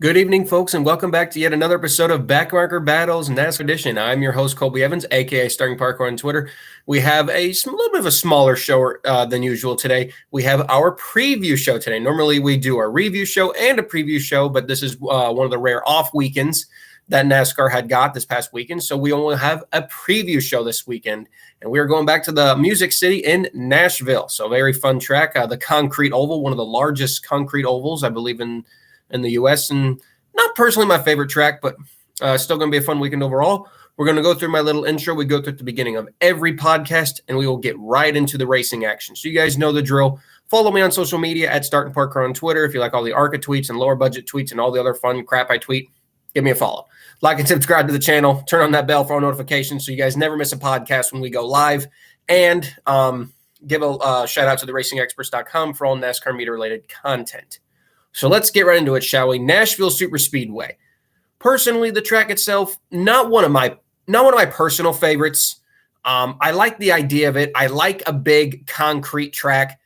Good evening, folks, and welcome back to yet another episode of Backmarker Battles NASCAR Edition. I'm your host, Colby Evans, aka Starting Parkour on Twitter. We have a little bit of a smaller show than usual today. We have our preview show today. Normally, we do our review show and a preview show, but this is one of the rare off weekends that NASCAR had got this past weekend. So we only have a preview show this weekend, and we are going back to the Music City in Nashville. So very fun track, the Concrete Oval, one of the largest concrete ovals, I believe, in the U.S. and not personally my favorite track, but still going to be a fun weekend overall. We're going to go through my little intro. We go through at the beginning of every podcast, and we will get right into the racing action. So you guys know the drill. Follow me on social media at Starting Parkour on Twitter. If you like all the ARCA tweets and lower budget tweets and all the other fun crap I tweet, give me a follow. Like and subscribe to the channel. Turn on that bell for all notifications so you guys never miss a podcast when we go live. And give a shout out to the racingexperts.com for all NASCAR Media related content. So let's get right into it, shall we? Nashville Superspeedway. Personally, the track itself, not one of my personal favorites. I like the idea of it. I like a big concrete track.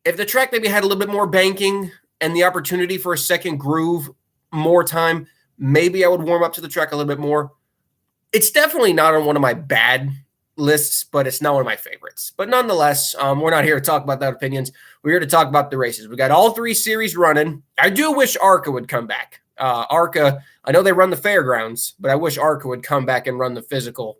If the track maybe had a little bit more banking and the opportunity for a second groove, more time, maybe I would warm up to the track a little bit more. It's definitely not on one of my bad lists, but it's not one of my favorites. But nonetheless, we're not here to talk about that opinions. We're here to talk about the races. We got all three series running. I do wish ARCA would come back. ARCA, I know they run the fairgrounds, but I wish ARCA would come back and run the physical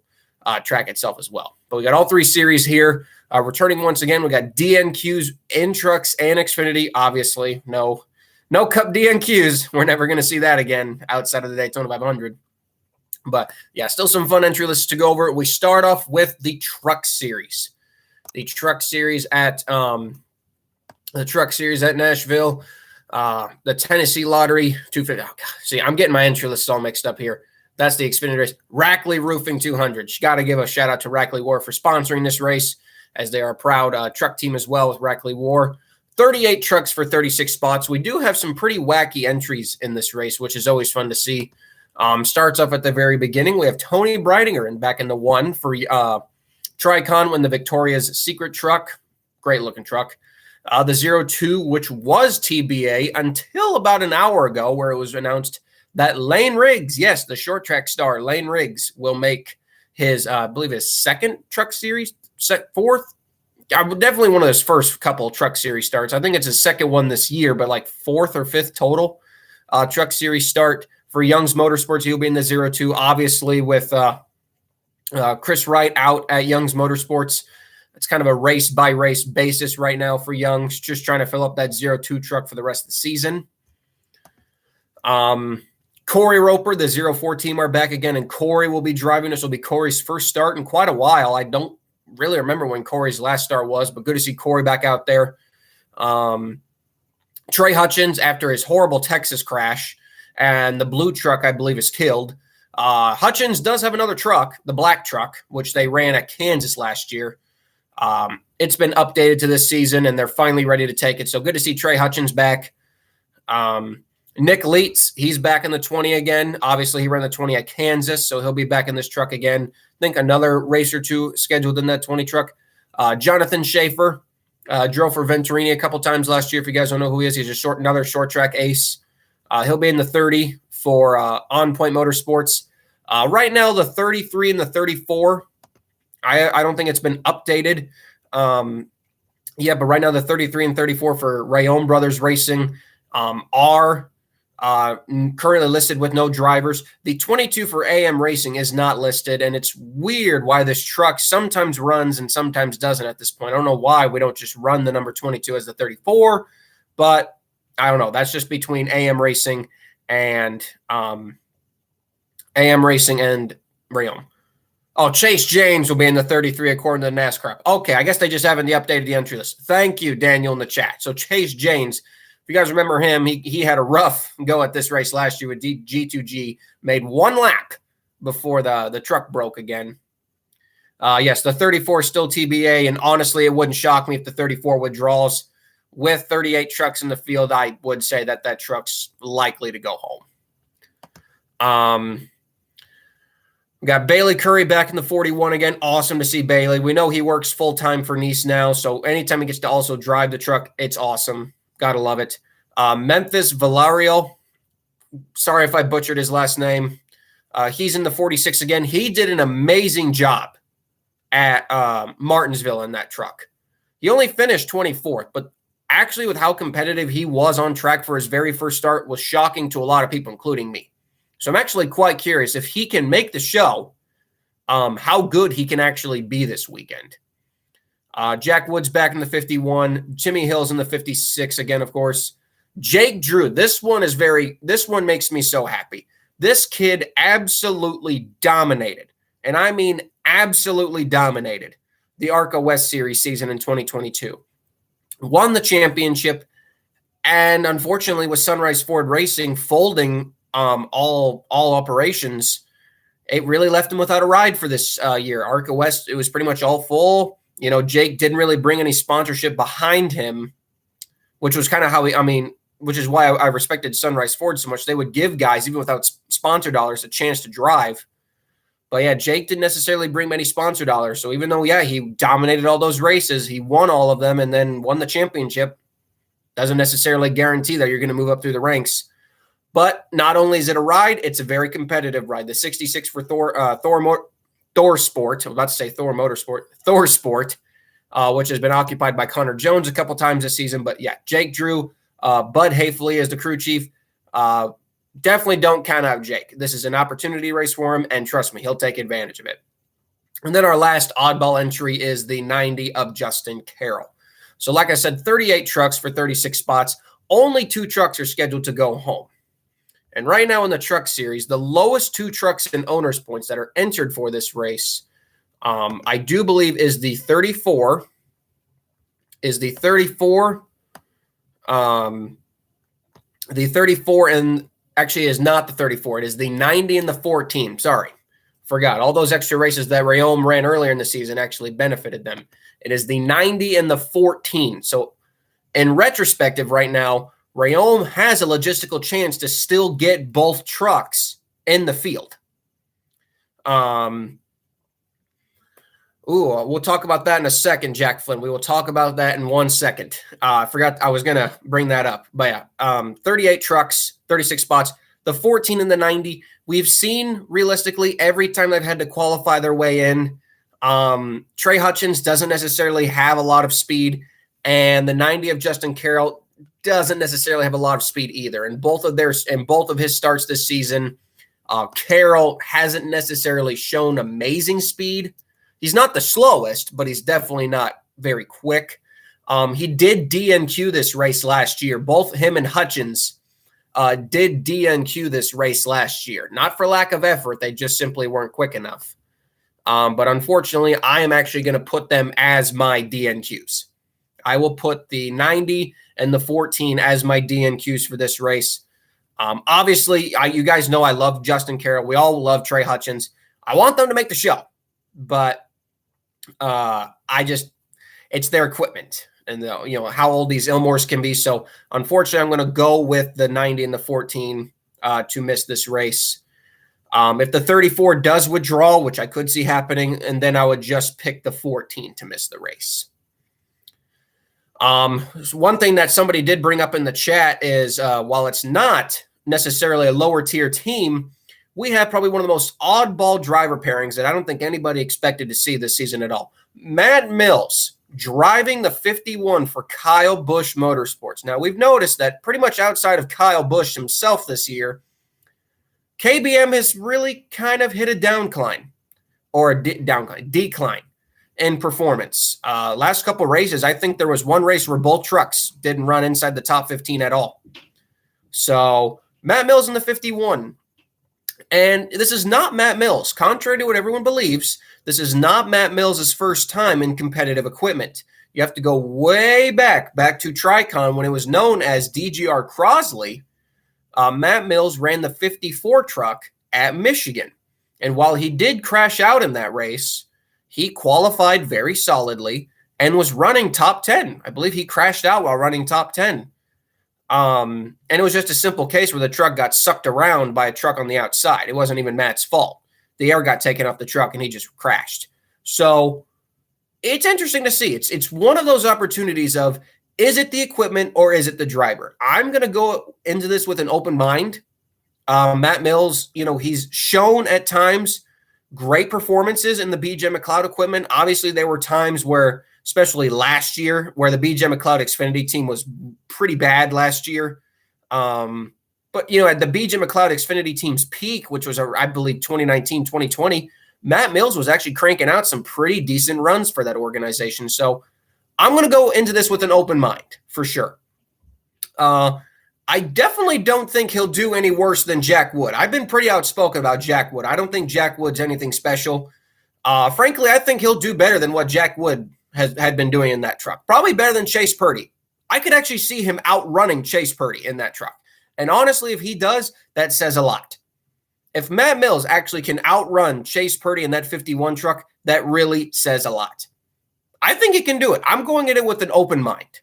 track itself as well. But we got all three series here. Returning once again, we got DNQs in trucks and Xfinity. Obviously, no Cup DNQs. We're never going to see that again outside of the Daytona 500. But yeah, still some fun entry lists to go over. We start off with the Truck Series. The Truck Series at Nashville. The Tennessee Lottery 250. Oh, God. See, I'm getting my entry lists all mixed up here. That's the Xfinity race. Rackley Roofing 200. Got to give a shout out to Rackley War for sponsoring this race, as they are a proud truck team as well with Rackley War. 38 trucks for 36 spots. We do have some pretty wacky entries in this race, which is always fun to see. Starts off at the very beginning. We have Tony Breidinger back in the one for Tricon when the Victoria's Secret truck. Great looking truck. The 02, which was TBA until about an hour ago, where it was announced that Lane Riggs, yes, the short track star, Lane Riggs, will make his, I believe, his second truck series, fourth. Definitely one of those first couple truck series starts. I think it's his second one this year, but like fourth or fifth total truck series start. For Young's Motorsports, he'll be in the 02, obviously, with Chris Wright out at Young's Motorsports. It's kind of a race-by-race basis right now for Young's, just trying to fill up that 02 truck for the rest of the season. Corey Roper, the 04 team, are back again, and Corey will be driving. This will be Corey's first start in quite a while. I don't really remember when Corey's last start was, but good to see Corey back out there. Trey Hutchins, after his horrible Texas crash, and the blue truck, I believe, is killed. Hutchins does have another truck, the black truck, which they ran at Kansas last year. It's been updated to this season, and they're finally ready to take it. So good to see Trey Hutchins back. Nick Leitz, he's back in the 20 again. Obviously, he ran the 20 at Kansas, so he'll be back in this truck again. I think another race or two scheduled in that 20 truck. Jonathan Schaefer drove for Venturini a couple times last year. If you guys don't know who he is, he's another short track ace. He'll be in the 30 for On Point Motorsports. Right now, the 33 and the 34, I don't think it's been updated. But right now the 33 and 34 for Rayom Brothers Racing are currently listed with no drivers. The 22 for AM Racing is not listed, and it's weird why this truck sometimes runs and sometimes doesn't at this point. I don't know why we don't just run the number 22 as the 34, but I don't know. That's just between AM Racing and Rayom. Oh, Chase James will be in the 33 according to the NASCAR. Okay, I guess they just haven't updated the entry list. Thank you, Daniel, in the chat. So Chase James, if you guys remember him, he had a rough go at this race last year with G2G. Made one lap before the truck broke again. Yes, the 34 is still TBA, and honestly, it wouldn't shock me if the 34 withdraws. With 38 trucks in the field, I would say that truck's likely to go home. We got Bailey Curry back in the 41 again. Awesome to see Bailey. We know he works full-time for Nice now, so anytime he gets to also drive the truck, it's awesome. Gotta love it. Memphis Valario, sorry if I butchered his last name. He's in the 46 again. He did an amazing job at Martinsville in that truck. He only finished 24th, but actually with how competitive he was on track for his very first start was shocking to a lot of people, including me. So I'm actually quite curious if he can make the show, how good he can actually be this weekend. Jack Wood's back in the 51. Jimmy Hill's in the 56 again, of course. Jake Drew. This one makes me so happy. This kid absolutely dominated, and I mean absolutely dominated, the ARCA West Series season in 2022. Won the championship, and unfortunately with Sunrise Ford Racing folding all operations, it really left him without a ride for this year. ARCA West, it was pretty much all full. You know, Jake didn't really bring any sponsorship behind him, which was kind of how which is why I respected Sunrise Ford so much. They would give guys, even without sponsor dollars, a chance to drive. But yeah, Jake didn't necessarily bring many sponsor dollars. So even though, he dominated all those races, he won all of them and then won the championship, doesn't necessarily guarantee that you're going to move up through the ranks. But not only is it a ride, it's a very competitive ride. The 66 for Thor Sport, I was about to say Thor Motorsport, Thor Sport, which has been occupied by Connor Jones a couple times this season. But yeah, Jake Drew, Bud Hayfley as the crew chief. Definitely don't count out Jake. This is an opportunity race for him, and trust me, he'll take advantage of it. And then our last oddball entry is the 90 of Justin Carroll. So like I said, 38 trucks for 36 spots. Only 2 trucks are scheduled to go home. And right now in the truck series, the lowest 2 trucks in owners points that are entered for this race, I do believe is the 34. The 34 and actually is not the 34. It is the 90 and the 14. Sorry, forgot. All those extra races that Rayom ran earlier in the season actually benefited them. It is the 90 and the 14. So in retrospective right now, Rayom has a logistical chance to still get both trucks in the field. We'll talk about that in a second, Jack Flynn. We will talk about that in 1 second. I forgot I was going to bring that up. But yeah, 38 trucks, 36 spots. The 14 and the 90, we've seen realistically every time they've had to qualify their way in. Trey Hutchins doesn't necessarily have a lot of speed, and the 90 of Justin Carroll doesn't necessarily have a lot of speed either. In both of his starts this season, Carroll hasn't necessarily shown amazing speed. He's not the slowest, but he's definitely not very quick. He did DNQ this race last year. Both him and Hutchins did DNQ this race last year. Not for lack of effort. They just simply weren't quick enough. But unfortunately, I am actually going to put them as my DNQs. I will put the 90 and the 14 as my DNQs for this race. Obviously, you guys know I love Justin Carroll. We all love Trey Hutchins. I want them to make the show, but it's their equipment and how old these Ilmores can be. So unfortunately, I'm going to go with the 90 and the 14 to miss this race. If the 34 does withdraw, which I could see happening, and then I would just pick the 14 to miss the race. One thing that somebody did bring up in the chat is while it's not necessarily a lower tier team, we have probably one of the most oddball driver pairings that I don't think anybody expected to see this season at all. Matt Mills driving the 51 for Kyle Busch Motorsports. Now, we've noticed that pretty much outside of Kyle Busch himself this year, KBM has really kind of hit a decline in performance. Last couple races, I think there was one race where both trucks didn't run inside the top 15 at all. So Matt Mills in the 51. And this is not Matt Mills. Contrary to what everyone believes, this is not Matt Mills' first time in competitive equipment. You have to go way back to Tricon when it was known as DGR Crosley. Matt Mills ran the 54 truck at Michigan. And while he did crash out in that race, he qualified very solidly and was running top 10. I believe he crashed out while running top 10. And it was just a simple case where the truck got sucked around by a truck on the outside. It wasn't even Matt's fault. The air got taken off the truck and he just crashed. So it's interesting to see. It's one of those opportunities of, is it the equipment or is it the driver? I'm going to go into this with an open mind. Matt Mills, he's shown at times great performances in the BJ McLeod equipment. Obviously, there were times where, especially last year, where the BJ McLeod Xfinity team was pretty bad last year. But, at the BJ McLeod Xfinity team's peak, which was, I believe, 2019, 2020, Matt Mills was actually cranking out some pretty decent runs for that organization. So I'm going to go into this with an open mind for sure. I definitely don't think he'll do any worse than Jack Wood. I've been pretty outspoken about Jack Wood. I don't think Jack Wood's anything special. Frankly, I think he'll do better than what Jack Wood had been doing in that truck. Probably better than Chase Purdy. I could actually see him outrunning Chase Purdy in that truck. And honestly, if he does, that says a lot. If Matt Mills actually can outrun Chase Purdy in that 51 truck, that really says a lot. I think he can do it. I'm going at it with an open mind.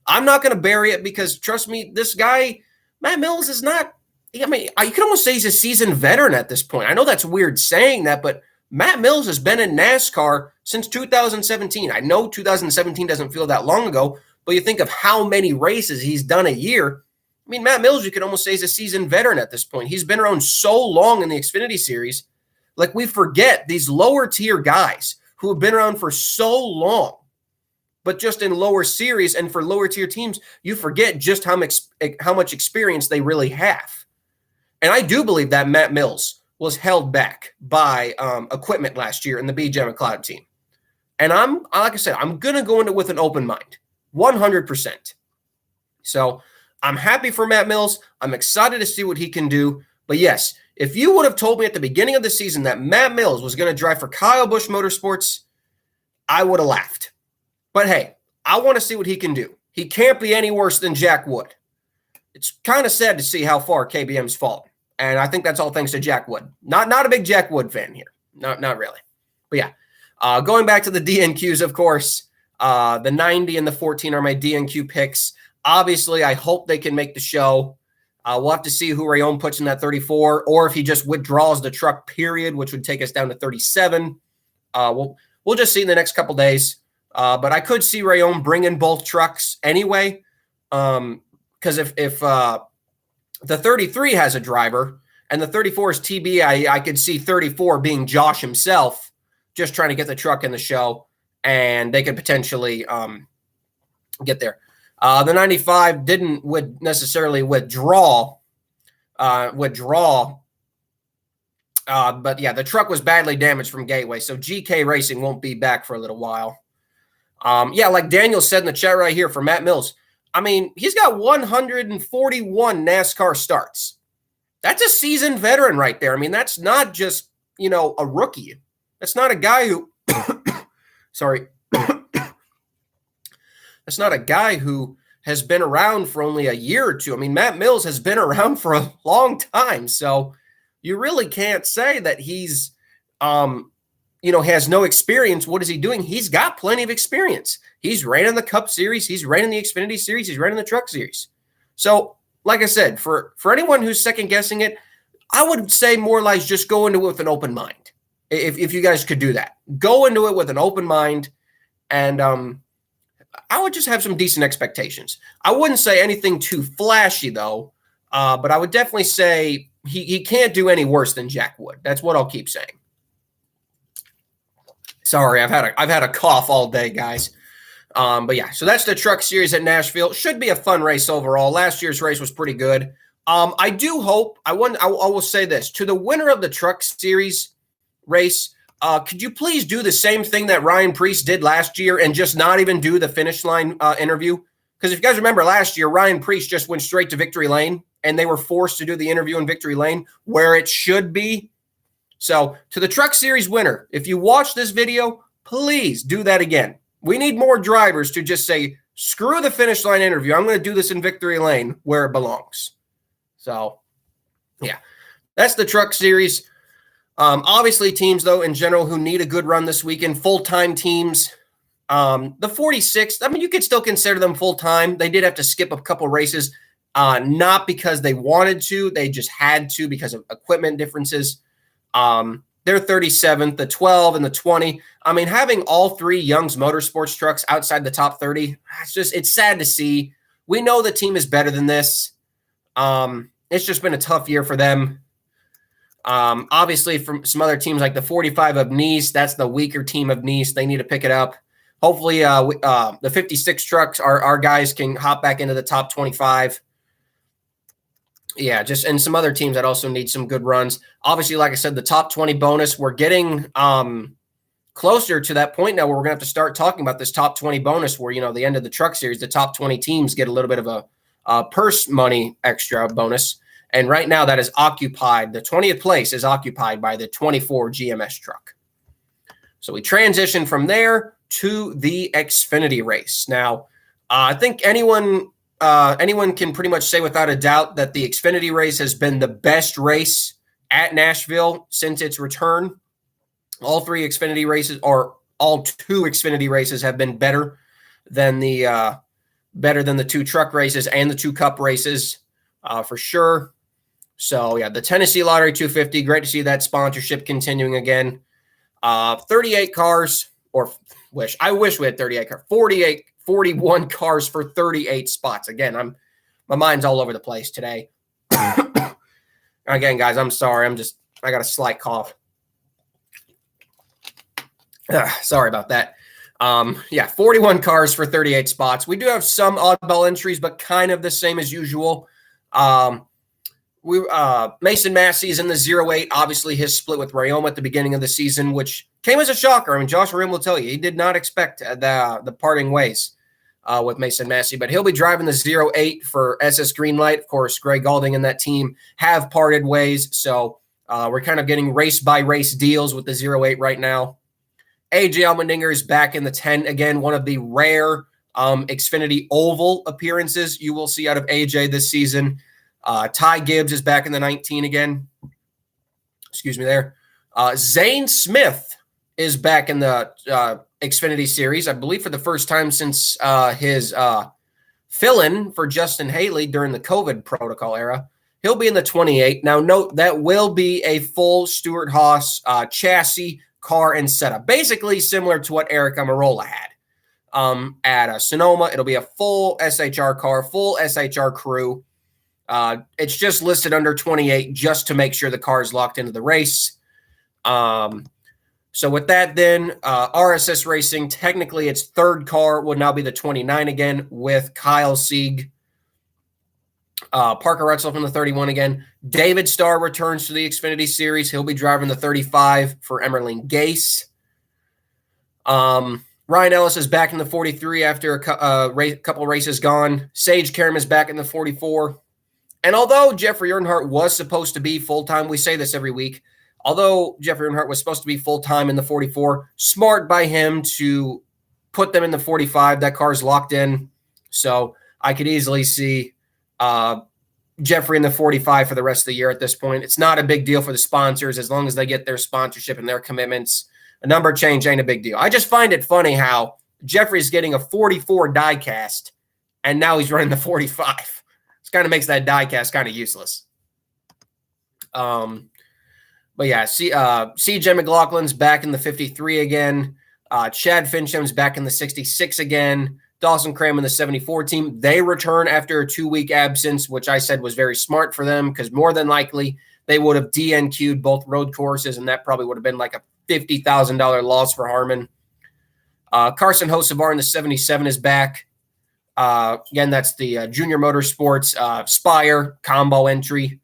I'm not going to bury it because, trust me, this guy, Matt Mills, is not – you can almost say he's a seasoned veteran at this point. I know that's weird saying that, but Matt Mills has been in NASCAR since 2017. I know 2017 doesn't feel that long ago, but you think of how many races he's done a year. Matt Mills, you could almost say, is a seasoned veteran at this point. He's been around so long in the Xfinity Series. Like, we forget these lower-tier guys who have been around for so long, but just in lower series and for lower-tier teams, you forget just how much experience they really have. And I do believe that Matt Mills was held back by equipment last year in the BJ McLeod team. And like I said, I'm going to go into it with an open mind, 100%. So I'm happy for Matt Mills. I'm excited to see what he can do. But yes, if you would have told me at the beginning of the season that Matt Mills was going to drive for Kyle Busch Motorsports, I would have laughed. But hey, I want to see what he can do. He can't be any worse than Jack Wood. It's kind of sad to see how far KBM's fallen. And I think that's all thanks to Jack Wood. Not a big Jack Wood fan here. Not really. But yeah, going back to the DNQs, of course, the 90 and the 14 are my DNQ picks. Obviously, I hope they can make the show. We'll have to see who Rayom puts in that 34, or if he just withdraws the truck, period, which would take us down to 37. We'll just see in the next couple days. But I could see Rayom bringing both trucks anyway, because if the 33 has a driver and the 34 is TB, I could see 34 being Josh himself, just trying to get the truck in the show, and they could potentially get there. The 95 would necessarily withdraw. But yeah, the truck was badly damaged from Gateway, so GK Racing won't be back for a little while. Yeah, like Daniel said in the chat right here for Matt Mills, he's got 141 NASCAR starts. That's a seasoned veteran right there. That's not just, a rookie. That's not a guy who sorry. That's not a guy who has been around for only a year or two. Matt Mills has been around for a long time. So you really can't say that he's, has no experience. What is he doing? He's got plenty of experience. He's ran in the Cup Series. He's ran in the Xfinity Series. He's ran in the Truck Series. So, like I said, for anyone who's second-guessing it, I would say more like just go into it with an open mind. If you guys could do that. Go into it with an open mind, and I would just have some decent expectations. I wouldn't say anything too flashy, though, but I would definitely say he can't do any worse than Jack Wood. That's what I'll keep saying. Sorry, I've had a cough all day, guys. But yeah, so that's the Truck Series at Nashville. Should be a fun race overall. Last year's race was pretty good. I do hope I will say this to the winner of the Truck Series race. Could you please do the same thing that Ryan Preece did last year and just not even do the finish line interview? Because if you guys remember last year, Ryan Preece just went straight to victory lane, and they were forced to do the interview in victory lane where it should be. So to the Truck Series winner, if you watch this video, please do that again. We need more drivers to just say, screw the finish line interview. I'm going to do this in victory lane where it belongs. So, yeah, that's the Truck Series. Obviously, teams, though, in general, who need a good run this weekend, full-time teams. The 46, you could still consider them full-time. They did have to skip a couple races, not because they wanted to. They just had to because of equipment differences. They're 37th, the 12, and the 20. Having all three Young's Motorsports trucks outside the top 30, it's sad to see. We know the team is better than this. it's just been a tough year for them. Obviously, from some other teams like the 45 of Nice, that's the weaker team of Nice. They need to pick it up. Hopefully, the 56 trucks, our guys can hop back into the top 25. Yeah, just and some other teams that also need some good runs. Obviously, like I said, the top 20 bonus, we're getting closer to that point now where we're going to have to start talking about this top 20 bonus where, the end of the truck series, the top 20 teams get a little bit of a purse money extra bonus. And right now that is occupied. The 20th place is occupied by the 24 GMS truck. So we transition from there to the Xfinity race. Now, I think anyone can pretty much say without a doubt that the Xfinity race has been the best race at Nashville since its return. All two Xfinity races have been better than the two truck races and the two cup races, for sure. So yeah, the Tennessee Lottery 250, great to see that sponsorship continuing again. 38 cars, I wish we had 38 cars, 41 cars for 38 spots. Again, my mind's all over the place today. Again, guys, I'm sorry. I got a slight cough. Sorry about that. 41 cars for 38 spots. We do have some oddball entries, but kind of the same as usual. Mason Massey's in the 08. Obviously, his split with Rayoma at the beginning of the season, which came as a shocker. I mean, Josh Rim will tell you, he did not expect the parting ways with Mason Massey, but he'll be driving the 08 for SS Greenlight. Of course, Greg Galding and that team have parted ways, so we're kind of getting race-by-race deals with the 08 right now. AJ Allmendinger is back in the 10 again, one of the rare Xfinity Oval appearances you will see out of AJ this season. Ty Gibbs is back in the 19 again. Excuse me there. Zane Smith is back in the Xfinity Series, I believe for the first time since his fill-in for Justin Haley during the COVID protocol era. He'll be in the 28. Now, note that will be a full Stewart-Haas chassis, car, and setup. Basically similar to what Eric Amarola had at Sonoma. It'll be a full SHR car, full SHR crew. It's just listed under 28 just to make sure the car is locked into the race. So with that then, RSS Racing, technically its third car will now be the 29 again with Kyle Sieg. Parker Rutzel from the 31 again. David Starr returns to the Xfinity Series. He'll be driving the 35 for Emerling Gase. Ryan Ellis is back in the 43 after a couple races gone. Sage Karam is back in the 44. And although Jeffrey Earnhardt was supposed to be full-time, we say this every week, although Jeffrey Earnhardt was supposed to be full-time in the 44, smart by him to put them in the 45. That car's locked in. So I could easily see Jeffrey in the 45 for the rest of the year at this point. It's not a big deal for the sponsors as long as they get their sponsorship and their commitments. A number change ain't a big deal. I just find it funny how Jeffrey's getting a 44 diecast and now he's running the 45. It kind of makes that diecast kind of useless. But yeah, CJ McLaughlin's back in the 53 again. Chad Fincham's back in the 66 again. Dawson Cram in the 74 team. They return after a 2-week absence, which I said was very smart for them because more than likely they would have DNQ'd both road courses, and that probably would have been like a $50,000 loss for Harmon. Carson Hocevar in the 77 is back. Again, that's the Junior Motorsports Spire combo entry.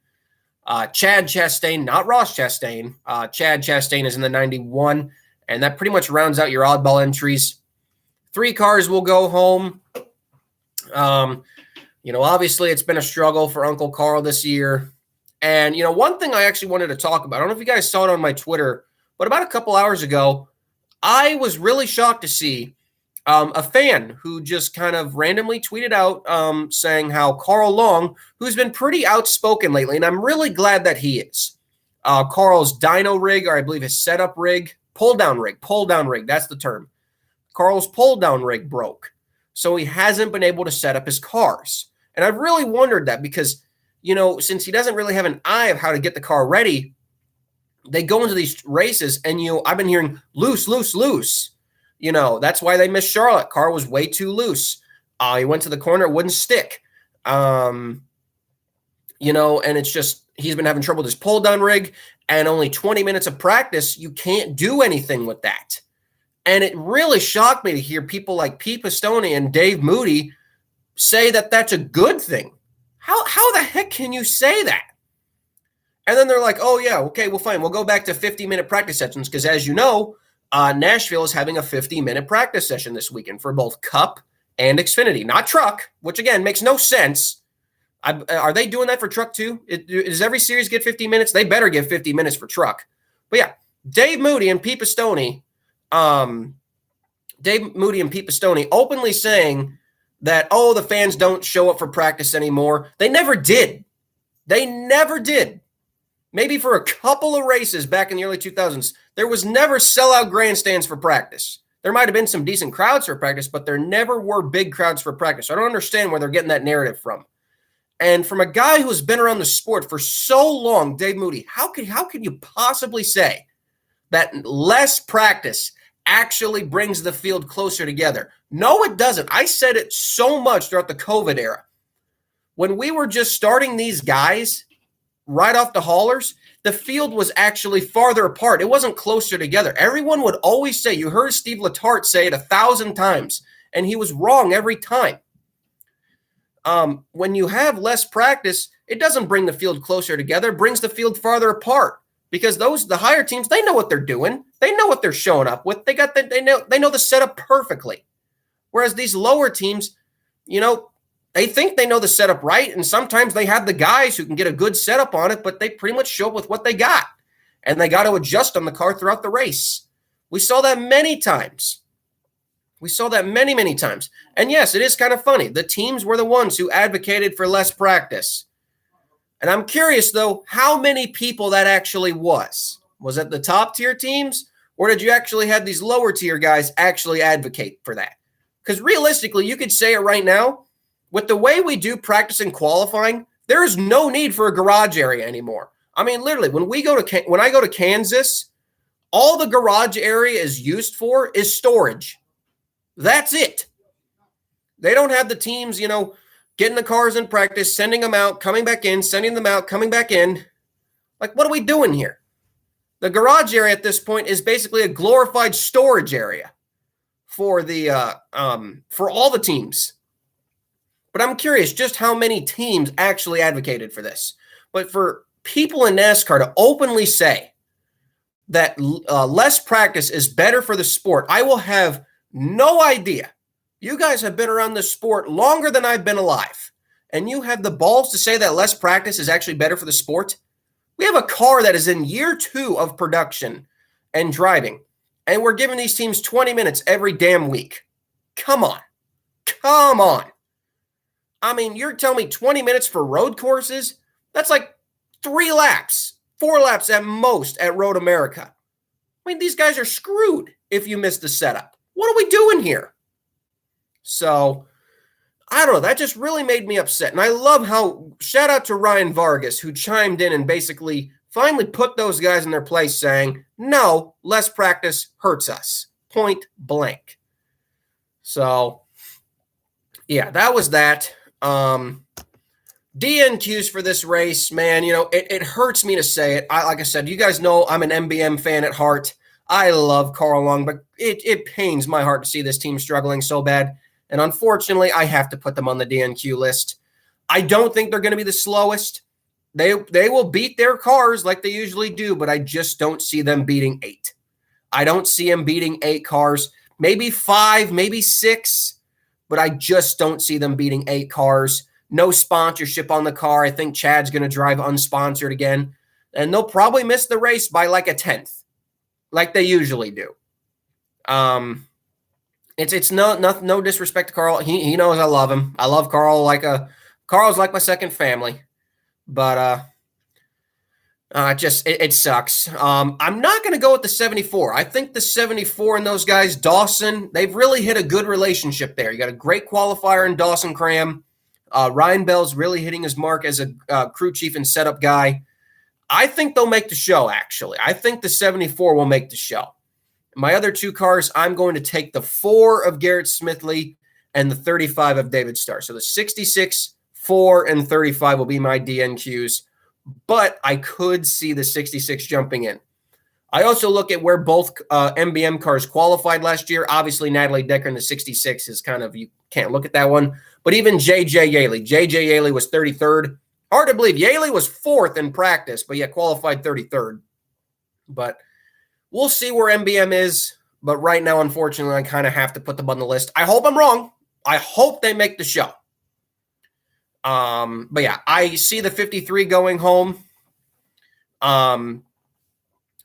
Chad Chastain, not Ross Chastain. Chad Chastain is in the 91, and that pretty much rounds out your oddball entries. 3 cars will go home. Obviously it's been a struggle for Uncle Carl this year. And, one thing I actually wanted to talk about, I don't know if you guys saw it on my Twitter, but about a couple hours ago, I was really shocked to see a fan who just kind of randomly tweeted out saying how Carl Long, who's been pretty outspoken lately, and I'm really glad that he is. Carl's dyno rig, or I believe his setup rig, pull down rig, that's the term. Carl's pull-down rig broke, so he hasn't been able to set up his cars. And I've really wondered that because, since he doesn't really have an eye of how to get the car ready, they go into these races and, I've been hearing loose. That's why they missed Charlotte. Car was way too loose. He went to the corner, it wouldn't stick. and it's just he's been having trouble with his pull-down rig, and only 20 minutes of practice, you can't do anything with that. And it really shocked me to hear people like Pete Pistone and Dave Moody say that that's a good thing. How the heck can you say that? And then they're like, oh, yeah, okay, well, fine. We'll go back to 50-minute practice sessions because, as you know, Nashville is having a 50-minute practice session this weekend for both Cup and Xfinity, not Truck, which, again, makes no sense. Are they doing that for Truck too? Does every series get 50 minutes? They better get 50 minutes for Truck. But, yeah, Dave Moody and Pete Pistone openly saying that, oh, the fans don't show up for practice anymore. They never did. They never did. Maybe for a couple of races back in the early 2000s, there was never sellout grandstands for practice. There might have been some decent crowds for practice, but there never were big crowds for practice. I don't understand where they're getting that narrative from. And from a guy who's been around the sport for so long, Dave Moody, how could you possibly say that less practice actually brings the field closer together? No, it doesn't. I said it so much throughout the COVID era. When we were just starting these guys right off the haulers, the field was actually farther apart. It wasn't closer together. Everyone would always say, you heard Steve Letarte say it 1,000 times, and he was wrong every time. When you have less practice, it doesn't bring the field closer together. It brings the field farther apart because the higher teams, they know what they're doing. They know what they're showing up with. They know the setup perfectly. Whereas these lower teams, they think they know the setup right, and sometimes they have the guys who can get a good setup on it, but they pretty much show up with what they got, and they got to adjust on the car throughout the race. We saw that many times. We saw that many, many times. And yes, it is kind of funny. The teams were the ones who advocated for less practice. And I'm curious, though, how many people that actually was. Was it the top-tier teams, or did you actually have these lower-tier guys actually advocate for that? Because realistically, you could say it right now, with the way we do practice and qualifying, there is no need for a garage area anymore. I mean, literally, when I go to Kansas, all the garage area is used for is storage. That's it. They don't have the teams, getting the cars in practice, sending them out, coming back in, sending them out, coming back in. Like, what are we doing here? The garage area at this point is basically a glorified storage area for for all the teams. But I'm curious just how many teams actually advocated for this. But for people in NASCAR to openly say that less practice is better for the sport, I will have no idea. You guys have been around this sport longer than I've been alive, and you have the balls to say that less practice is actually better for the sport? We have a car that is in year 2 of production and driving, and we're giving these teams 20 minutes every damn week. Come on. Come on. I mean, you're telling me 20 minutes for road courses? That's like 3 laps, 4 laps at most at Road America. I mean, these guys are screwed if you miss the setup. What are we doing here? So, I don't know. That just really made me upset. And I love how, shout out to Ryan Vargas, who chimed in and basically finally put those guys in their place saying, no, less practice hurts us. Point blank. So, yeah, that was that. DNQs for this race, man, it hurts me to say it. Like I said, you guys know I'm an MBM fan at heart. I love Carl Long, but it pains my heart to see this team struggling so bad. And unfortunately, I have to put them on the DNQ list. I don't think they're going to be the slowest. They will beat their cars like they usually do, but I just don't see them beating 8. I don't see them beating 8 cars, maybe 5, maybe 6. But I just don't see them beating 8 cars. No sponsorship on the car. I think Chad's going to drive unsponsored again. And they'll probably miss the race by like a 10th, like they usually do. It's no disrespect to Carl. He knows I love him. I love Carl Carl's like my second family. But it sucks. I'm not going to go with the 74. I think the 74 and those guys, Dawson, they've really hit a good relationship there. You got a great qualifier in Dawson Cram. Ryan Bell's really hitting his mark as a crew chief and setup guy. I think they'll make the show, actually. I think the 74 will make the show. My other 2 cars, I'm going to take the 4 of Garrett Smithley and the 35 of David Starr. So the 66, 4 and 35 will be my DNQs, but I could see the 66 jumping in. I also look at where both MBM cars qualified last year. Obviously, Natalie Decker in the 66 is kind of, you can't look at that one. But even J.J. Yaley. J.J. Yaley was 33rd. Hard to believe. Yaley was 4th in practice, but qualified 33rd. But we'll see where MBM is. But right now, unfortunately, I kind of have to put them on the list. I hope I'm wrong. I hope they make the show. But I see the 53 going home.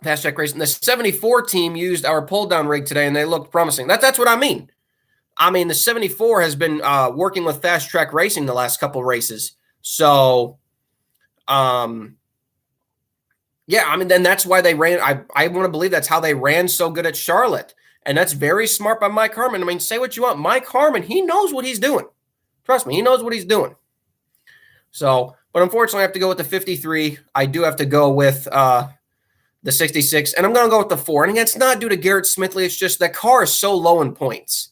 Fast Track Racing. The 74 team used our pull-down rig today, and they looked promising. That's what I mean. The 74 has been working with Fast Track Racing the last couple races. So, then that's why they ran. I want to believe that's how they ran so good at Charlotte. And that's very smart by Mike Harmon. Say what you want. Mike Harmon, he knows what he's doing. Trust me, he knows what he's doing. So, but unfortunately, I have to go with the 53. I do have to go with the 66, and I'm going to go with the 4. And it's not due to Garrett Smithley. It's just that car is so low in points.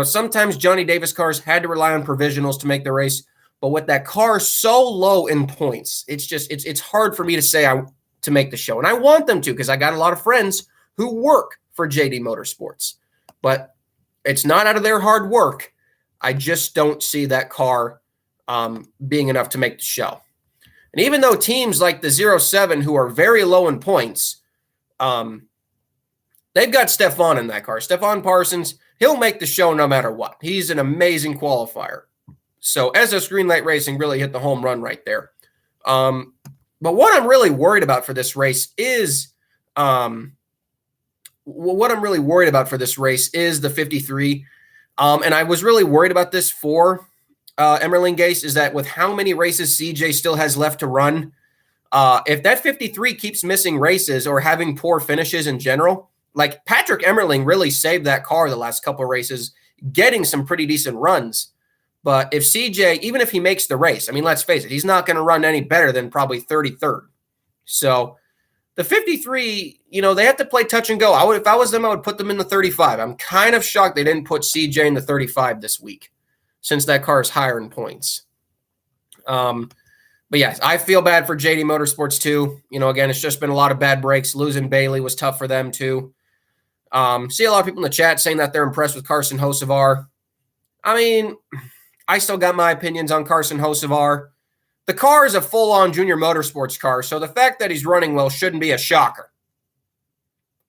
Sometimes Johnny Davis cars had to rely on provisionals to make the race, but with that car so low in points, it's hard for me to say to make the show. And I want them to, because I got a lot of friends who work for JD Motorsports, but it's not out of their hard work. I just don't see that car being enough to make the show. And even though teams like the 07, who are very low in points, they've got Stefan in that car. Stefan Parsons, he'll make the show no matter what. He's an amazing qualifier. So SS Greenlight Racing really hit the home run right there. But what I'm really worried about for this race is the 53. And I was really worried about this for Emerling Gase, is that with how many races CJ still has left to run, if that 53 keeps missing races or having poor finishes in general, like Patrick Emerling really saved that car the last couple of races, getting some pretty decent runs. But if CJ, even if he makes the race, let's face it, he's not going to run any better than probably 33rd. So the 53, they have to play touch and go. If I was them, I would put them in the 35. I'm kind of shocked they didn't put CJ in the 35 this week, since that car is higher in points. But yes, I feel bad for JD Motorsports too. Again, it's just been a lot of bad breaks. Losing Bailey was tough for them too. See a lot of people in the chat saying that they're impressed with Carson Hocevar. I still got my opinions on Carson Hocevar. The car is a full-on junior motorsports car, so the fact that he's running well shouldn't be a shocker.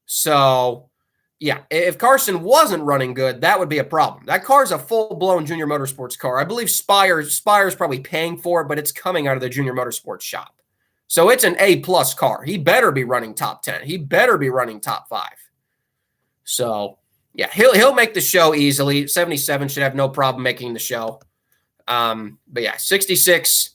So, if Carson wasn't running good, that would be a problem. That car is a full-blown junior motorsports car. I believe Spire's probably paying for it, but it's coming out of the junior motorsports shop. So it's an A-plus car. He better be running top 10. He better be running top 5. So, he'll make the show easily. 77 should have no problem making the show. 66,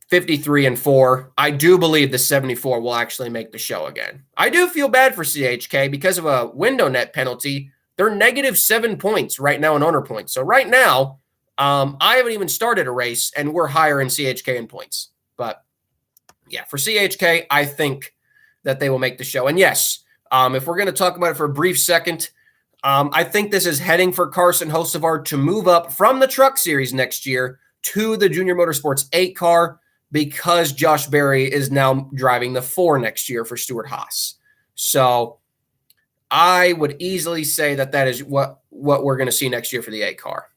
53 and 4. I do believe the 74 will actually make the show again. I do feel bad for CHK because of a window net penalty. They're -7 points right now in owner points. So right now, I haven't even started a race, and we're higher in CHK in points. But for CHK, I think that they will make the show. And yes, if we're going to talk about it for a brief second, I think this is heading for Carson Hocevar to move up from the Truck Series next year to the Junior Motorsports 8 car, because Josh Berry is now driving the 4 next year for Stuart Haas. So I would easily say that is what we're going to see next year for the 8 car.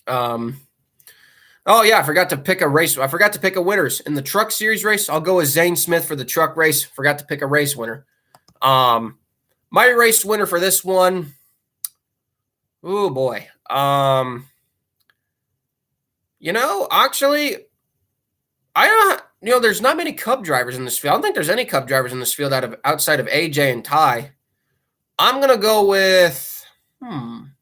I forgot to pick a race. I forgot to pick a winners in the Truck Series race. I'll go with Zane Smith for the truck race. Forgot to pick a race winner. My race winner for this one, oh boy. Actually, I don't. There's not many Cub drivers in this field. I don't think there's any Cub drivers in this field outside of AJ and Ty. I'm gonna go with. I'm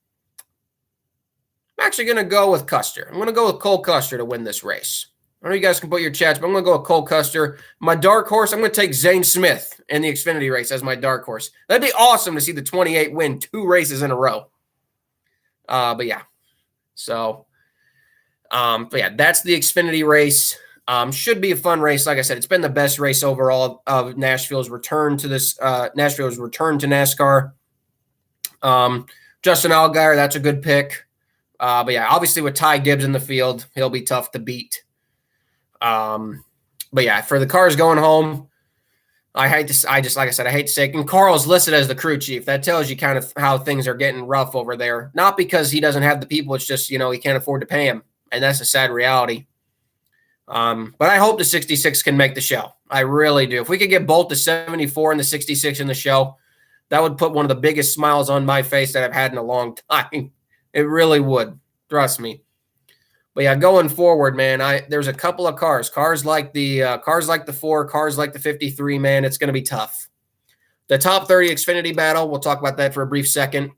actually gonna go with Custer. I'm gonna go with Cole Custer to win this race. I know you guys can put your chats, but I'm going to go with Cole Custer. My dark horse, I'm going to take Zane Smith in the Xfinity race as my dark horse. That'd be awesome to see the 28 win 2 races in a row. That's the Xfinity race. Should be a fun race. Like I said, it's been the best race overall of Nashville's return to NASCAR. Justin Allgaier, that's a good pick. But yeah, obviously with Ty Gibbs in the field, he'll be tough to beat. But yeah, for the cars going home, I hate to say it. And Carl's listed as the crew chief. That tells you kind of how things are getting rough over there. Not because he doesn't have the people. It's just, he can't afford to pay him. And that's a sad reality. But I hope the 66 can make the show. I really do. If we could get both the 74 and the 66 in the show, that would put one of the biggest smiles on my face that I've had in a long time. It really would. Trust me. But yeah, going forward, man, there's a couple of cars like the 4, cars like the 53, man, it's going to be tough. The top 30 Xfinity battle, we'll talk about that for a brief second.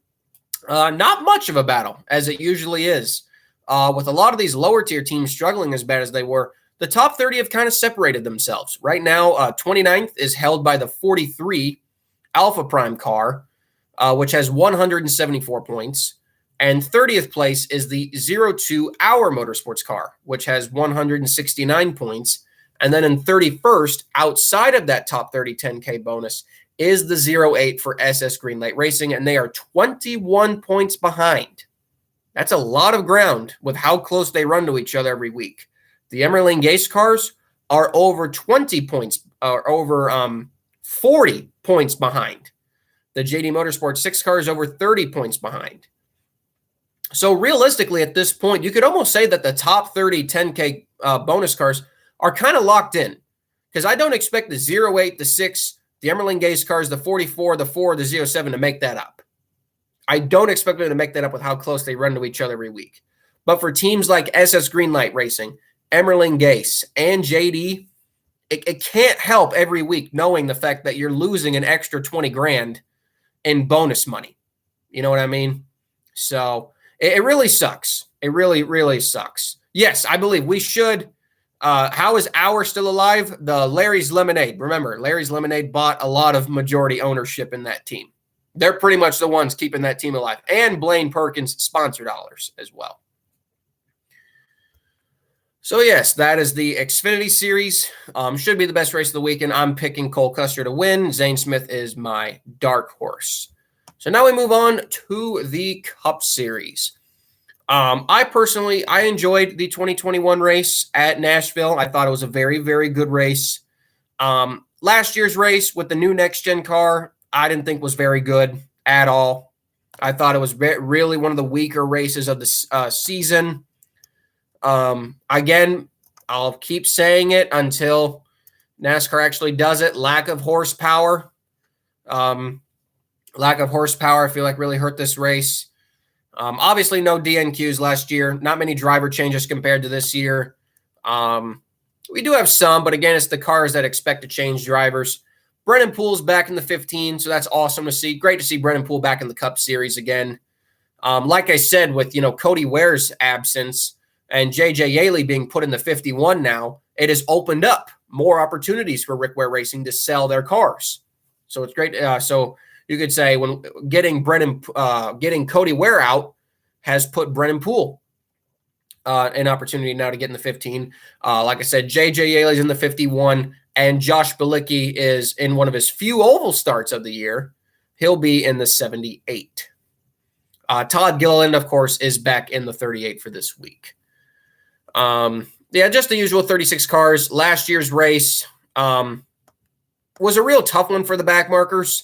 Not much of a battle, as it usually is. With a lot of these lower tier teams struggling as bad as they were, the top 30 have kind of separated themselves. Right now, 29th is held by the 43 Alpha Prime car, which has 174 points. And 30th place is the 02 Hour Motorsports car, which has 169 points. And then in 31st, outside of that top 30 10K bonus, is the 08 for SS Greenlight Racing, and they are 21 points behind. That's a lot of ground with how close they run to each other every week. The Emerling Gase cars are over 20 points, or over 40 points behind. The JD Motorsports 6 car is over 30 points behind. So realistically, at this point, you could almost say that the top 30 10K bonus cars are kind of locked in, because I don't expect the 08, the 6, the Emerling Gase cars, the 44, the 4, the 07 to make that up. I don't expect them to make that up with how close they run to each other every week. But for teams like SS Greenlight Racing, Emerling Gase, and JD, it can't help every week knowing the fact that you're losing an extra 20 grand in bonus money. You know what I mean? So it really sucks. It really, really sucks. Yes, I believe we should. How is Hour still alive? The Larry's Lemonade. Remember, Larry's Lemonade bought a lot of majority ownership in that team. They're pretty much the ones keeping that team alive. And Blaine Perkins sponsor dollars as well. So, yes, that is the Xfinity Series. Should be the best race of the weekend. I'm picking Cole Custer to win. Zane Smith is my dark horse. So now we move on to the Cup Series. I enjoyed the 2021 race at Nashville. I thought it was a very, very good race. Last year's race with the new next-gen car, I didn't think was very good at all. I thought it was really one of the weaker races of the season. Again, I'll keep saying it until NASCAR actually does it. Lack of horsepower. I feel like really hurt this race. Obviously, no DNQs last year. Not many driver changes compared to this year. We do have some, but again, it's the cars that expect to change drivers. Brennan Poole's back in the 15, so that's awesome to see. Great to see Brennan Poole back in the Cup Series again. Like I said, with Cody Ware's absence and J.J. Yaley being put in the 51 now, it has opened up more opportunities for Rick Ware Racing to sell their cars. So it's great. So you could say when getting Cody Ware out has put Brennan Poole an opportunity now to get in the 15. Like I said, J.J. Yaley's in the 51, and Josh Bilicki is in one of his few oval starts of the year. He'll be in the 78. Todd Gilliland, of course, is back in the 38 for this week. Just the usual 36 cars. Last year's race was a real tough one for the backmarkers.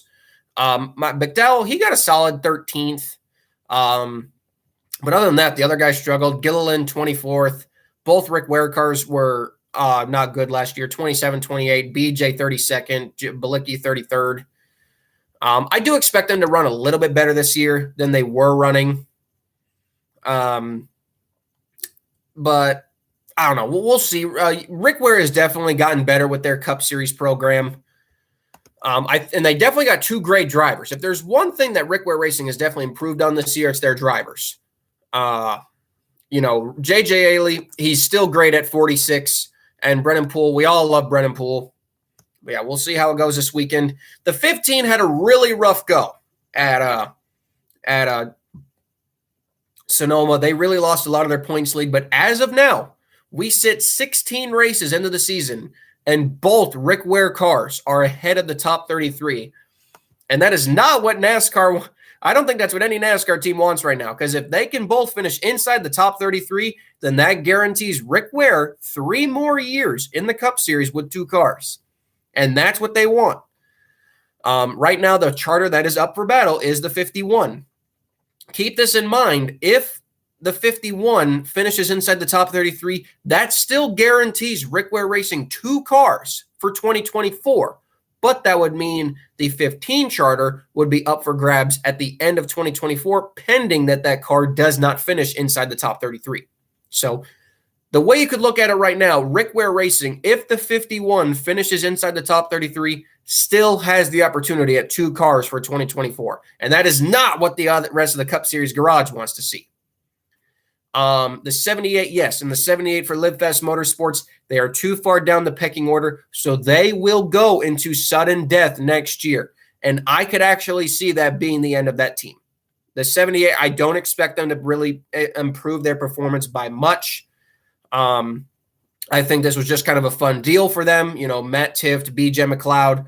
McDowell, he got a solid 13th. But other than that, the other guys struggled. Gilliland, 24th. Both Rick Ware cars were not good last year. 27, 28. BJ, 32nd. Bilicki, 33rd. I do expect them to run a little bit better this year than they were running. But I don't know. We'll see. Rick Ware has definitely gotten better with their Cup Series program. And they definitely got two great drivers. If there's one thing that Rick Ware Racing has definitely improved on this year, it's their drivers. J.J. Yaley, he's still great at 46. And Brennan Poole, we all love Brennan Poole. But yeah, we'll see how it goes this weekend. The 15 had a really rough go at Sonoma. They really lost a lot of their points lead. But as of now, we sit 16 races into the season, and both Rick Ware cars are ahead of the top 33. And that is not what NASCAR I don't think that's what any NASCAR team wants right now, because if they can both finish inside the top 33, then that guarantees Rick Ware 3 more years in the Cup Series with 2 cars. And that's what they want. Right now, the charter that is up for battle is the 51. Keep this in mind. If the 51 finishes inside the top 33, that still guarantees Rick Ware Racing 2 cars for 2024. But that would mean the 15 charter would be up for grabs at the end of 2024, pending that car does not finish inside the top 33. So the way you could look at it right now, Rick Ware Racing, if the 51 finishes inside the top 33, still has the opportunity at 2 cars for 2024. And that is not what the rest of the Cup Series garage wants to see. The 78, yes, and the 78 for Live Fast Motorsports, they are too far down the pecking order, so they will go into sudden death next year. And I could actually see that being the end of that team. The 78, I don't expect them to really improve their performance by much. I think this was just kind of a fun deal for them. Matt Tifft, BJ McLeod,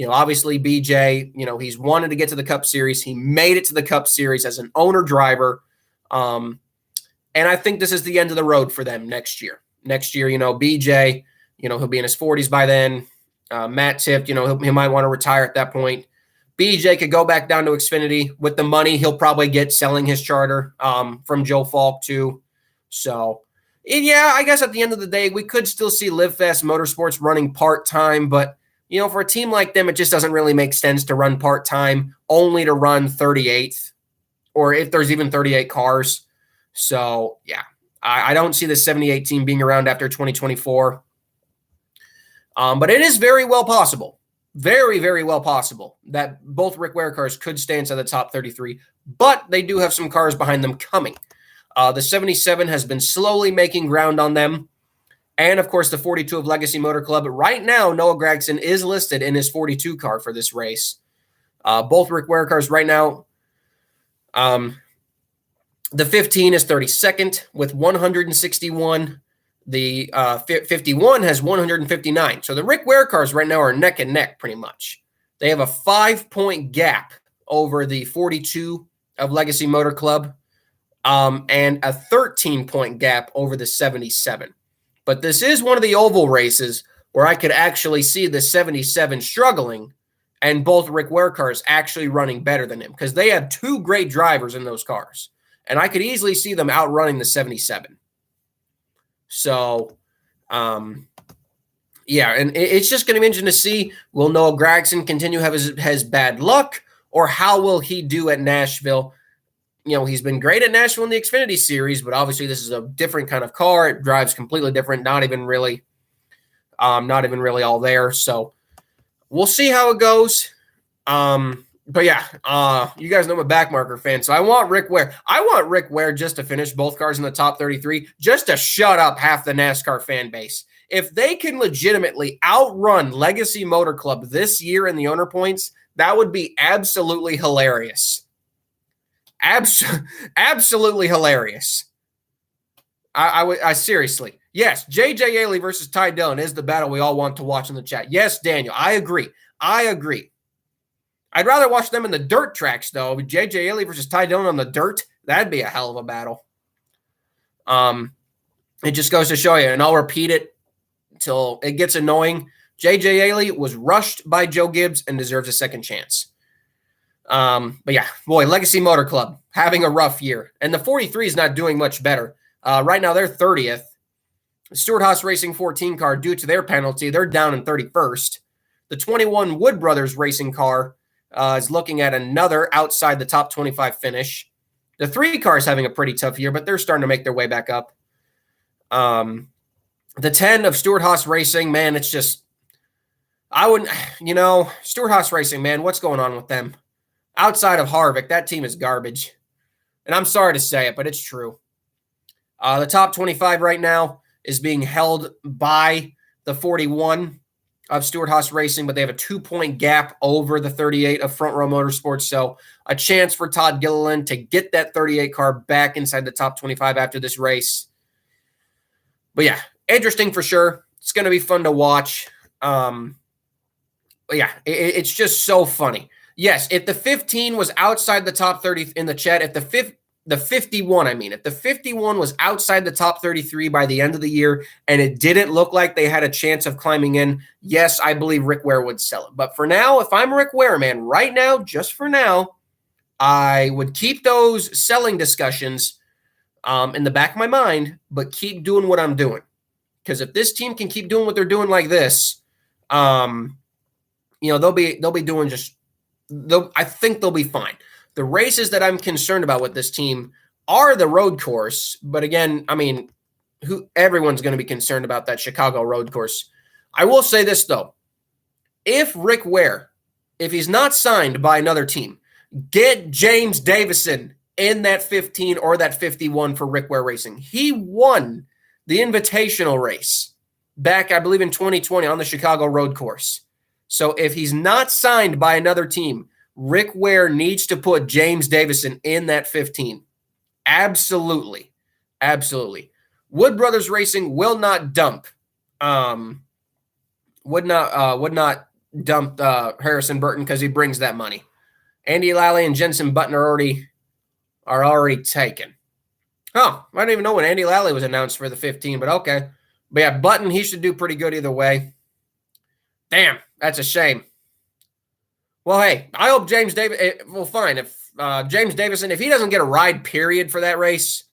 obviously BJ, he's wanted to get to the Cup Series. He made it to the Cup Series as an owner driver. And I think this is the end of the road for them next year. Next year, BJ, he'll be in his 40s by then. Matt Tifft, he might want to retire at that point. BJ could go back down to Xfinity with the money he'll probably get selling his charter from Joe Falk too. So, yeah, I guess at the end of the day, we could still see Live Fast Motorsports running part-time, but, for a team like them, it just doesn't really make sense to run part-time, only to run 38th, or if there's even 38 cars. So, yeah, I don't see the 78 team being around after 2024. But it is very well possible, very, very well possible that both Rick Ware cars could stay inside the top 33, but they do have some cars behind them coming. The 77 has been slowly making ground on them. And, of course, the 42 of Legacy Motor Club. Right now, Noah Gragson is listed in his 42 car for this race. Both Rick Ware cars right now. The 15 is 32nd with 161. The 51 has 159. So the Rick Ware cars right now are neck and neck pretty much. They have a 5-point gap over the 42 of Legacy Motor Club. And a 13-point gap over the 77. But this is one of the oval races where I could actually see the 77 struggling and both Rick Ware cars actually running better than him, because they have 2 great drivers in those cars. And I could easily see them outrunning the 77. So, yeah, and it's just going to be interesting to see, will Noah Gragson continue to have his bad luck, or how will he do at Nashville? He's been great at Nashville in the Xfinity Series, but obviously this is a different kind of car. It drives completely different, not even really all there. So we'll see how it goes. But yeah, you guys know I'm a Backmarker fan, so I want Rick Ware. I want Rick Ware just to finish both cars in the top 33, just to shut up half the NASCAR fan base. If they can legitimately outrun Legacy Motor Club this year in the owner points, that would be absolutely hilarious. Absolutely hilarious. I seriously. Yes, J.J. Ailey versus Ty Dillon is the battle we all want to watch in the chat. Yes, Daniel, I agree. I'd rather watch them in the dirt tracks, though. J.J. Ailey versus Ty Dillon on the dirt, that'd be a hell of a battle. It just goes to show you, and I'll repeat it until it gets annoying. J.J. Ailey was rushed by Joe Gibbs and deserves a second chance. But yeah, boy, Legacy Motor Club having a rough year. And the 43 is not doing much better. Right now, they're 30th. Stewart-Haas Racing 14 car, due to their penalty, they're down in 31st. The 21 Wood Brothers Racing car is looking at another outside the top 25 finish. The 3 cars having a pretty tough year, but they're starting to make their way back up. The 10 of Stewart-Haas Racing, man, it's just, Stewart-Haas Racing, man, what's going on with them? Outside of Harvick, that team is garbage. And I'm sorry to say it, but it's true. The top 25 right now is being held by the 41 of Stewart-Haas Racing, but they have a 2-point gap over the 38 of Front Row Motorsports. So a chance for Todd Gilliland to get that 38 car back inside the top 25 after this race. But yeah, interesting for sure. It's going to be fun to watch. But yeah, it's just so funny. Yes, if the 15 was outside the top 30 in the chat, if the 51, if the 51 was outside the top 33 by the end of the year and it didn't look like they had a chance of climbing in, yes, I believe Rick Ware would sell it. But for now, if I'm Rick Ware, man, right now, just for now, I would keep those selling discussions in the back of my mind, but keep doing what I'm doing. Because if this team can keep doing what they're doing like this, they'll be doing just. I think they'll be fine. The races that I'm concerned about with this team are the road course. But again, everyone's going to be concerned about that Chicago road course. I will say this, though. If Rick Ware, if he's not signed by another team, get James Davison in that 15 or that 51 for Rick Ware Racing. He won the Invitational race back, I believe, in 2020 on the Chicago road course. So if he's not signed by another team, Rick Ware needs to put James Davison in that 15. Absolutely. Absolutely. Wood Brothers Racing will not dump. Would not dump Harrison Burton because he brings that money. Andy Lally and Jensen Button are already taken. Oh, I don't even know when Andy Lally was announced for the 15, but okay. But yeah, Button, he should do pretty good either way. Damn, that's a shame. Well, hey, I hope James Davis. Well, fine. If James Davison, if he doesn't get a ride, period, for that race,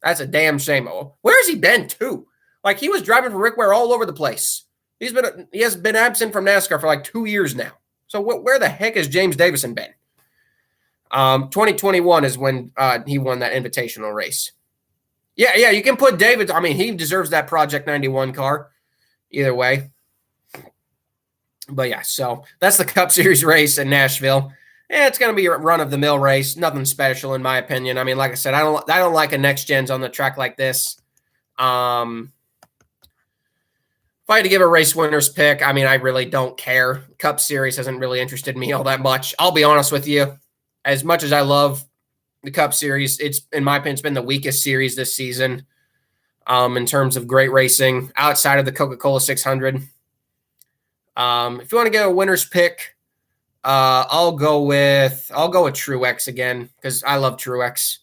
that's a damn shame. Where has he been too? Like, he was driving for Rick Ware all over the place. He has been absent from NASCAR for like 2 years now. So where the heck has James Davison been? 2021 is when he won that invitational race. Yeah, you can put David. He deserves that Project 91 car. Either way. But yeah, so that's the Cup Series race in Nashville. It's going to be a run-of-the-mill race. Nothing special, in my opinion. Like I said, I don't like a next gens on the track like this. If I had to give a race winner's pick, I really don't care. Cup Series hasn't really interested me all that much. I'll be honest with you. As much as I love the Cup Series, it's, in my opinion, it's been the weakest series this season in terms of great racing outside of the Coca-Cola 600. If you want to get a winner's pick, I'll go with Truex again because I love Truex.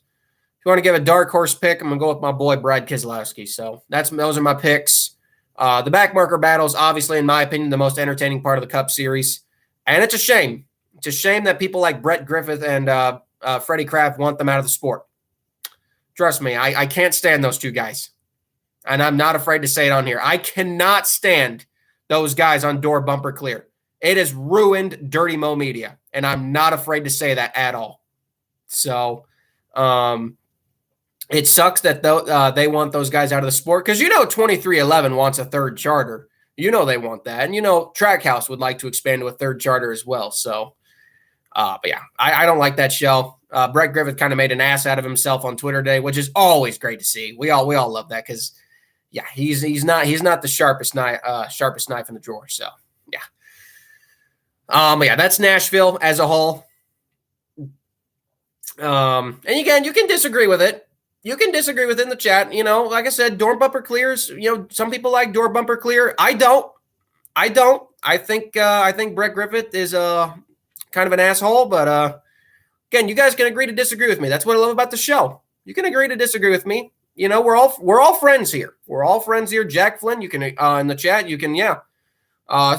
If you want to give a dark horse pick, I'm gonna go with my boy Brad Keselowski. So those are my picks. The backmarker battles, obviously, in my opinion, the most entertaining part of the Cup Series, and it's a shame. It's a shame that people like Brett Griffith and Freddie Kraft want them out of the sport. Trust me, I can't stand those two guys, and I'm not afraid to say it on here. I cannot stand those guys on Door Bumper Clear. It has ruined Dirty Mo Media, and I'm not afraid to say that at all. So it sucks that they want those guys out of the sport because 2311 wants a third charter. They want that. And Trackhouse would like to expand to a third charter as well. So, but yeah, I don't like that show. Brett Griffith kind of made an ass out of himself on Twitter today, which is always great to see. We all love that because – yeah, he's not the sharpest knife in the drawer. So yeah, that's Nashville as a whole. And again, you can disagree with it. You can disagree with it in the chat. Like I said, Door Bumper Clears. Some people like Door Bumper Clear. I don't. I think Brett Griffith is kind of an asshole. But again, you guys can agree to disagree with me. That's what I love about the show. You can agree to disagree with me. We're all friends here. We're all friends here. Jack Flynn, you can in the chat, you can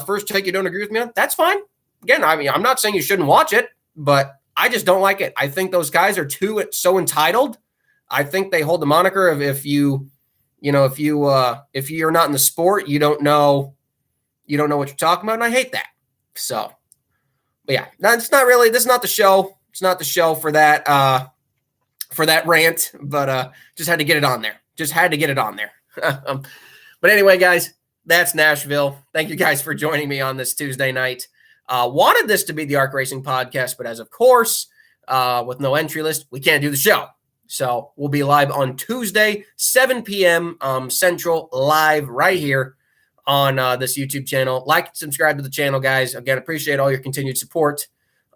first take you don't agree with me on. That's fine. Again, I'm not saying you shouldn't watch it, but I just don't like it. I think those guys are so entitled. I think they hold the moniker of if you're not in the sport, you don't know what you're talking about, and I hate that. So, but yeah, this is not the show. It's not the show for that. For that rant, but just had to get it on there. But anyway, guys, that's Nashville. Thank you guys for joining me on this Tuesday night. Wanted this to be the ARC Racing podcast, but as of course, with no entry list, we can't do the show. So we'll be live on Tuesday, 7 p.m. Central, live right here on this YouTube channel. Like and subscribe to the channel, guys. Again, appreciate all your continued support.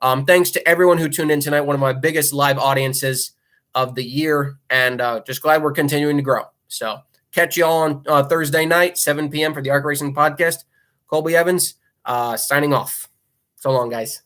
Thanks to everyone who tuned in tonight. One of my biggest live audiences of the year, and just glad we're continuing to grow. So catch you all on Thursday night, 7 p.m. for the ARC Racing podcast. Colby Evans signing off. So long, guys.